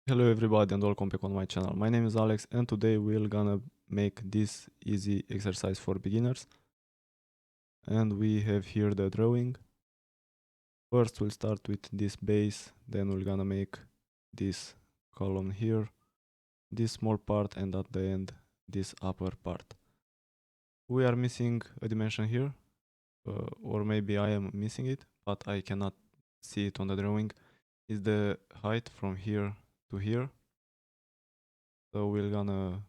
Hello everybody and welcome back on my channel. My name is Alex and today we're gonna make this easy exercise for beginners. And we have here the drawing. First we'll start with this base, then we're gonna make this column here, this small part, and at the end this upper part. We are missing a dimension here, or maybe I am missing it, but I cannot see it on the drawing. Is the height from here to here. So we're gonna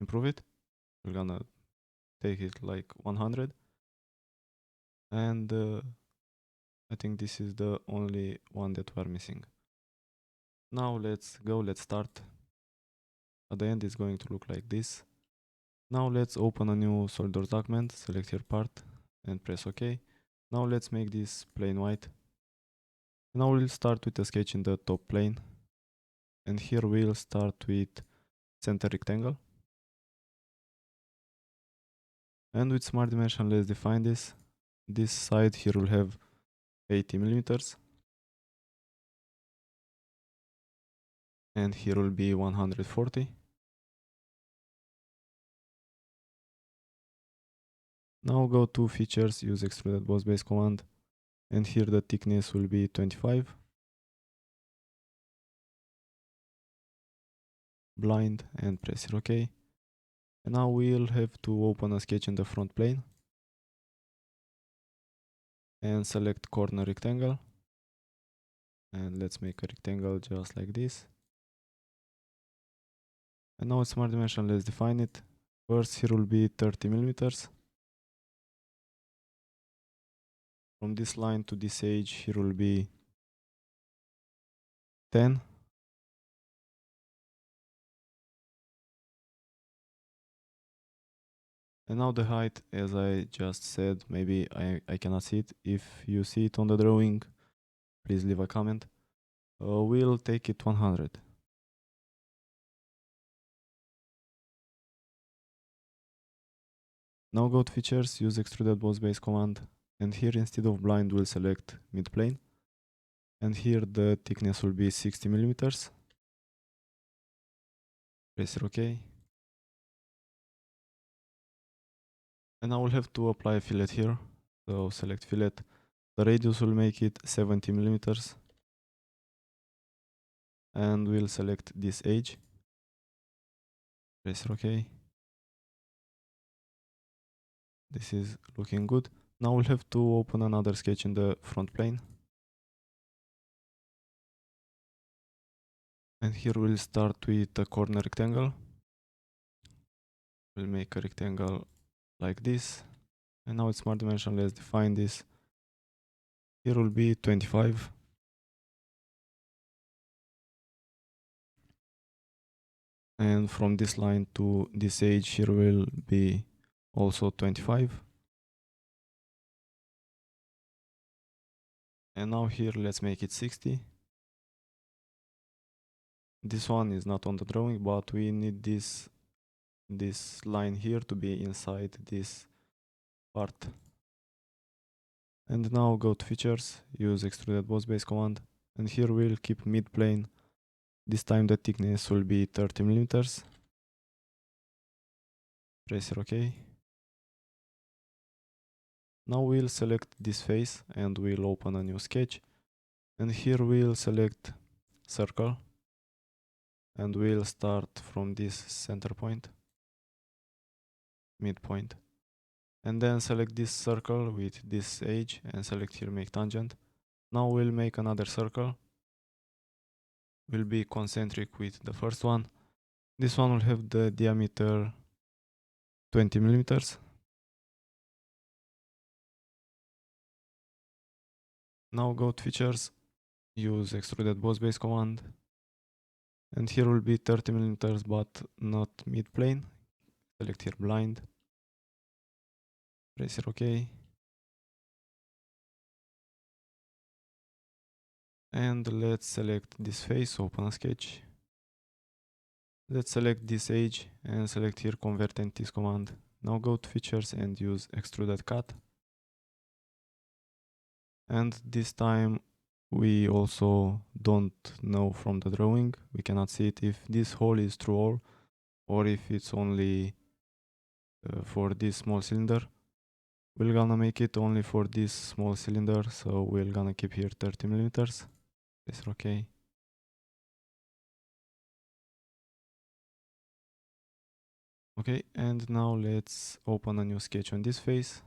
improve it. We're gonna take it like 100, and I think this is the only one that we are missing. Now let's start. At the end it's going to look like this. Now let's open a new SolidWorks document, select your part and press OK. Now let's make this plain white. Now we'll start with a sketch in the top plane, and here we'll start with center rectangle. And with smart dimension let's define this. This side here will have 80 millimeters. And here will be 140. Now go to features, use extruded boss base command, and here the thickness will be 25. Blind and press here OK. And now we'll have to open a sketch in the front plane and select corner rectangle. And let's make a rectangle just like this. And now with smart dimension let's define it. First here will be 30 millimeters. From this line to this edge here will be 10. And now the height, as I just said, maybe I cannot see it. If you see it on the drawing, please leave a comment. We'll take it 100. Now go to features, use extruded boss base command, and here instead of blind we'll select mid plane. And here the thickness will be 60 millimeters. Press OK. And now we'll have to apply a fillet here. So select fillet. The radius will make it 70 millimeters. And we'll select this edge. Press OK. This is looking good. Now we'll have to open another sketch in the front plane. And here we'll start with a corner rectangle. We'll make a rectangle like this. And now with smart dimension let's define this. Here will be 25. And from this line to this edge here will be also 25. And now here let's make it 60. This one is not on the drawing, but we need this line here to be inside this part. And now go to features, use extruded boss base command, and here we'll keep mid plane. This time the thickness will be 30 millimeters. Press OK. Now we'll select this face and we'll open a new sketch. And here we'll select circle. And we'll start from this center point, midpoint. And then select this circle with this edge and select here make tangent. Now we'll make another circle. Will be concentric with the first one. This one will have the diameter 20 millimeters. Now go to features, use extruded boss base command, and here will be 30 millimeters but not mid plane. Select here blind, press here OK. And let's select this face, open a sketch. Let's select this edge and select here convert entities command. Now go to features and use extruded cut. And this time we also don't know from the drawing, we cannot see it if this hole is through all or if it's only for this small cylinder. We're gonna make it only for this small cylinder, so we're gonna keep here 30 millimeters. Press OK. Okay, and now let's open a new sketch on this face.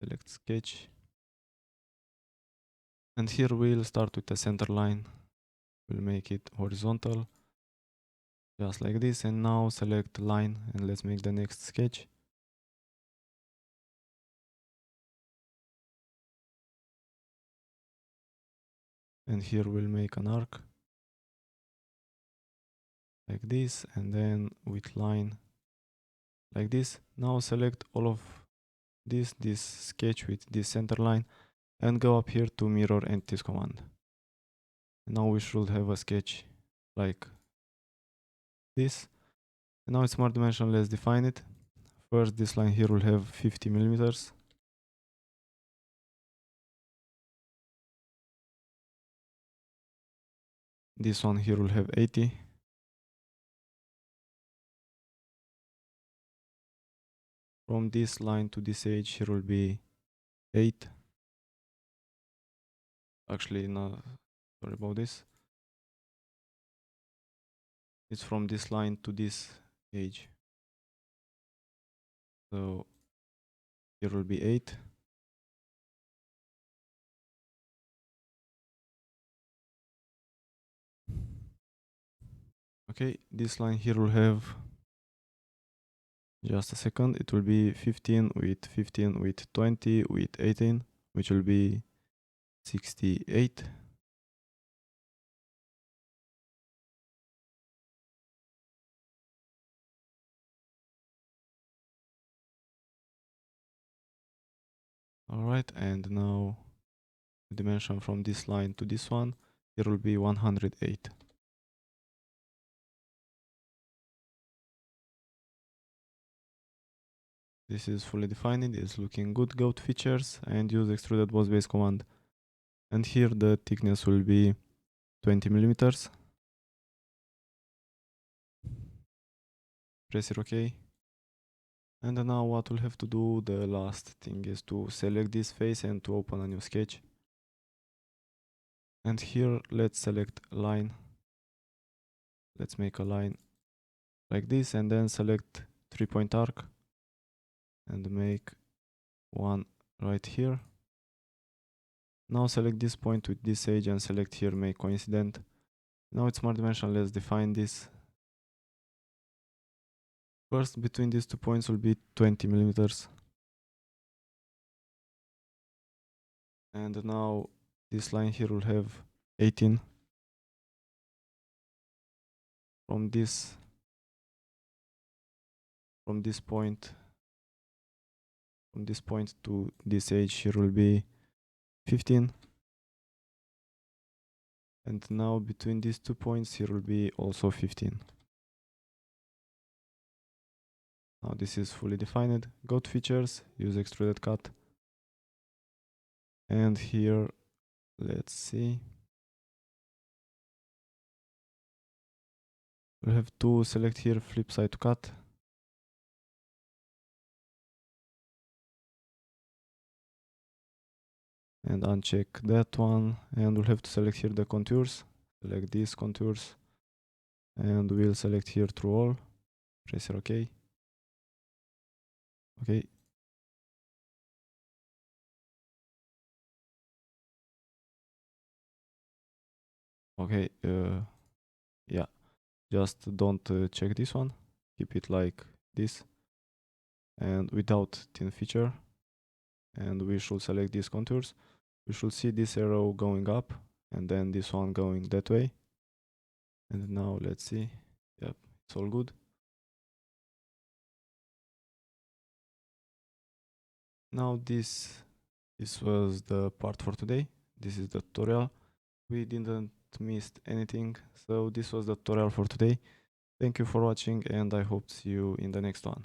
Select sketch. And here we'll start with the center line. We'll make it horizontal, just like this. And now select line and let's make the next sketch. And here we'll make an arc like this, and then with line like this. Now select all of this sketch with this center line and go up here to mirror entities command. And now we should have a sketch like this. And now it's smart dimension, let's define it. First, this line here will have 50 millimeters. This one here will have 80. From this line to this edge here will be 8. Actually, no, sorry about this. It's from this line to this edge. So here will be 8. Okay, this line here will have, just a second, it will be 15 with 20 with 18, which will be 68. Alright, and now the dimension from this line to this one, here will be 108. This is fully defined, it's looking good. Go to features and use extruded boss base command. And here the thickness will be 20 millimeters. Press it OK. And now what we'll have to do, the last thing, is to select this face and to open a new sketch. And here let's select line. Let's make a line like this and then select 3-point arc and make one right here. Now select this point with this edge and select here make coincident. Now it's smart dimension, let's define this. First, between these 2 points will be 20 millimeters. And now this line here will have 18. From this point to this edge here will be 15. And now between these 2 points here will be also 15. Now this is fully defined. Go to features, use Extruded Cut. And here, let's see. We'll have to select here flip side to cut. And uncheck that one. And we'll have to select here the contours. Select these contours. And we'll select here through all. Press OK. Okay. Okay, yeah, just don't check this one. Keep it like this and without thin feature. And we should select these contours. We should see this arrow going up and then this one going that way. And now let's see. Yep, it's all good. Now this was the part for today. This is the tutorial. We didn't miss anything, so this was the tutorial for today. Thank you for watching and I hope to see you in the next one.